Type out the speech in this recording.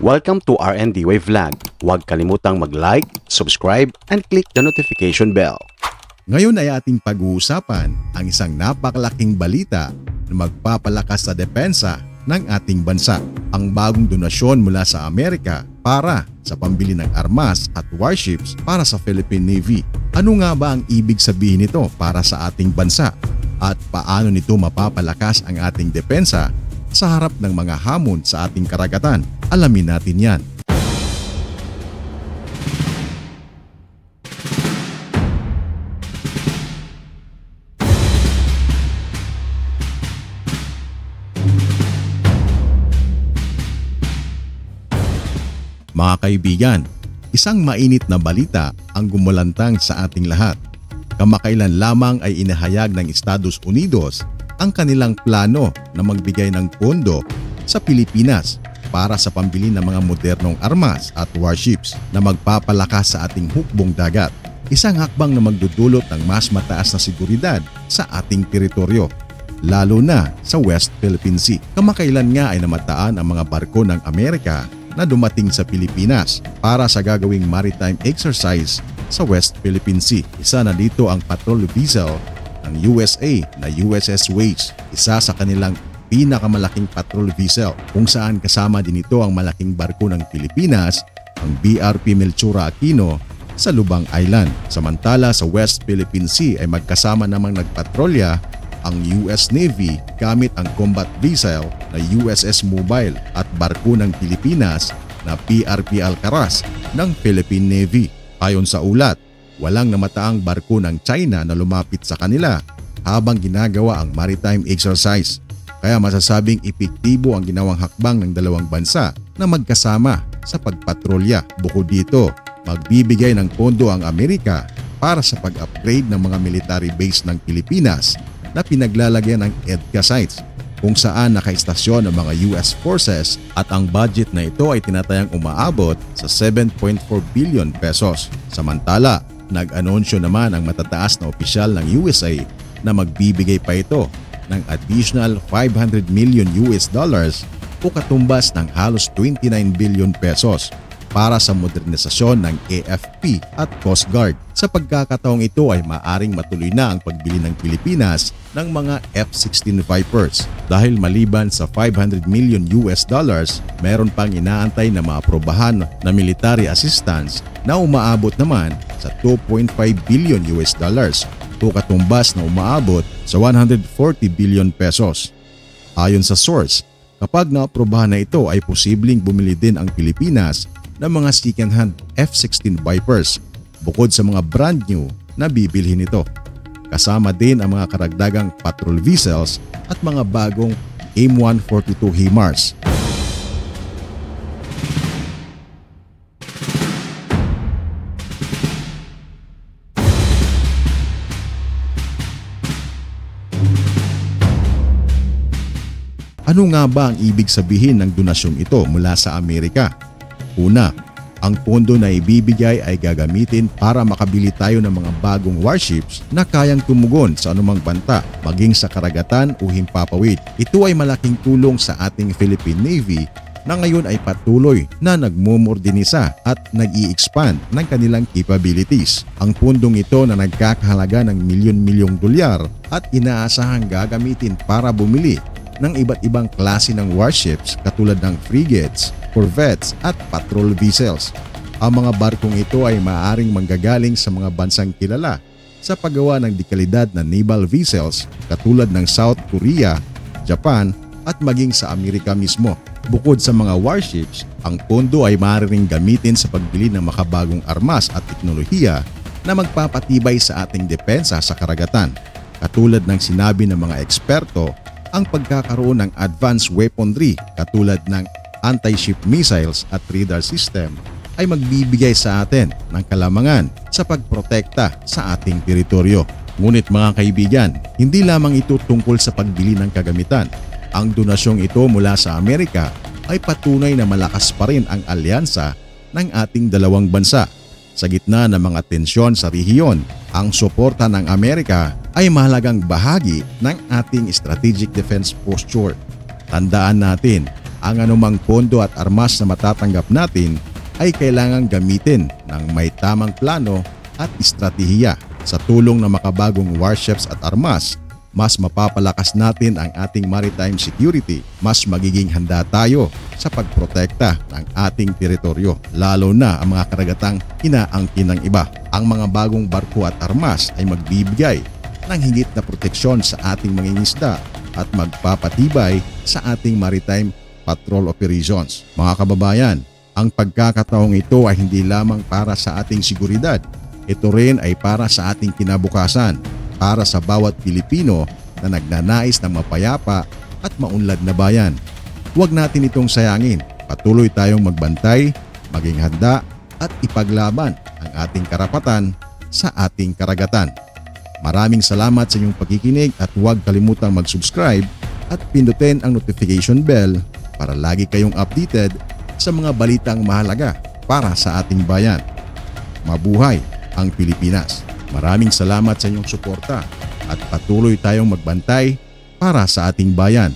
Welcome to RND Way Vlog. Huwag kalimutang mag-like, subscribe, and click the notification bell. Ngayon ay ating pag-uusapan ang isang napakalaking balita na magpapalakas sa depensa ng ating bansa. Ang bagong donasyon mula sa Amerika para sa pambili ng armas at warships para sa Philippine Navy. Ano nga ba ang ibig sabihin nito para sa ating bansa? At paano nito mapapalakas ang ating depensa sa harap ng mga hamon sa ating karagatan? Alamin natin yan. Mga kaibigan, isang mainit na balita ang gumulantang sa ating lahat. Kamakailan lamang ay inahayag ng Estados Unidos ang kanilang plano na magbigay ng pondo sa Pilipinas para sa pambili ng mga modernong armas at warships na magpapalakas sa ating hukbong dagat. Isang hakbang na magdudulot ng mas mataas na seguridad sa ating teritoryo, lalo na sa West Philippine Sea. Kamakailan nga ay namataan ang mga barko ng Amerika na dumating sa Pilipinas para sa gagawing maritime exercise sa West Philippine Sea. Isa na dito ang patrol vessel ng USA na USS Waze, isa sa kanilang pinakamalaking patrol vessel kung saan kasama din ito ang malaking barko ng Pilipinas, ang BRP Melchora Aquino sa Lubang Island. Samantala sa West Philippine Sea ay magkasama namang nagpatrolya ang US Navy gamit ang combat vessel na USS Mobile at barko ng Pilipinas na PRP Alcaraz ng Philippine Navy. Ayon sa ulat, walang namataang barko ng China na lumapit sa kanila habang ginagawa ang maritime exercise. Kaya masasabing epektibo ang ginawang hakbang ng dalawang bansa na magkasama sa pagpatrolya. Bukod dito, magbibigay ng pondo ang Amerika para sa pag-upgrade ng mga military base ng Pilipinas na pinaglalagyan ng EDCA sites kung saan nakaistasyon ang mga US forces, at ang budget na ito ay tinatayang umaabot sa 7.4 billion pesos. Samantala, nag-anunsyo naman ang matataas na opisyal ng USA na magbibigay pa ito ng additional 500 million US dollars o katumbas ng halos 29 billion pesos para sa modernisasyon ng AFP at Coast Guard. Sa pagkakataong ito ay maaring matuloy na ang pagbili ng Pilipinas ng mga F-16 Vipers dahil maliban sa 500 million US dollars, meron pang inaantay na maaprobahan na military assistance na umaabot naman sa 2.5 billion US dollars o katumbas na umaabot sa 140 billion pesos. Ayon sa source, kapag naaprobahan na ito ay posibleng bumili din ang Pilipinas ng mga second-hand F-16 Vipers bukod sa mga brand new na bibilhin nito. Kasama din ang mga karagdagang patrol vessels at mga bagong AIM-142 HIMARS. Ano nga ba ang ibig sabihin ng donasyong ito mula sa Amerika? Una, ang pondo na ibibigay ay gagamitin para makabili tayo ng mga bagong warships na kayang tumugon sa anumang banta, maging sa karagatan o himpapawid. Ito ay malaking tulong sa ating Philippine Navy na ngayon ay patuloy na nagmumordinisa at nag-i-expand ng kanilang capabilities. Ang pundong ito na nagkakahalaga ng milyon-milyong dolyar at inaasahang gagamitin para bumili ng iba't ibang klase ng warships katulad ng frigates, corvettes at patrol vessels. Ang mga barkong ito ay maaaring manggagaling sa mga bansang kilala sa paggawa ng dekalidad na naval vessels katulad ng South Korea, Japan at maging sa Amerika mismo. Bukod sa mga warships, ang pondo ay maaaring gamitin sa pagbili ng makabagong armas at teknolohiya na magpapatibay sa ating depensa sa karagatan. Katulad ng sinabi ng mga eksperto, ang pagkakaroon ng advanced weaponry katulad ng anti-ship missiles at radar system ay magbibigay sa atin ng kalamangan sa pagprotekta sa ating teritoryo. Ngunit mga kaibigan, hindi lamang ito tungkol sa pagbili ng kagamitan. Ang donasyong ito mula sa Amerika ay patunay na malakas pa rin ang alyansa ng ating dalawang bansa. Sa gitna ng mga tensyon sa rehiyon, ang suporta ng Amerika ay mahalagang bahagi ng ating strategic defense posture. Tandaan natin Ang anumang pondo at armas na matatanggap natin ay kailangang gamitin ng may tamang plano at estratehiya. Sa tulong ng makabagong warships at armas, mas mapapalakas natin ang ating maritime security. Mas magiging handa tayo sa pagprotekta ng ating teritoryo, lalo na ang mga karagatang inaangkin ng iba. Ang mga bagong barko at armas ay magbibigay ng higit na proteksyon sa ating mangingisda at magpapatibay sa ating maritime patrol operations. Mga kababayan, ang pagkakataong ito ay hindi lamang para sa ating seguridad. Ito rin ay para sa ating kinabukasan, para sa bawat Pilipino na nagnanais ng mapayapa at maunlad na bayan. Huwag natin itong sayangin. Patuloy tayong magbantay, maging handa at ipaglaban ang ating karapatan sa ating karagatan. Maraming salamat sa inyong pagkikinig at huwag kalimutang mag-subscribe at pindutin ang notification bell para lagi kayong updated sa mga balitang mahalaga para sa ating bayan. Mabuhay ang Pilipinas! Maraming salamat sa inyong suporta at patuloy tayong magbantay para sa ating bayan.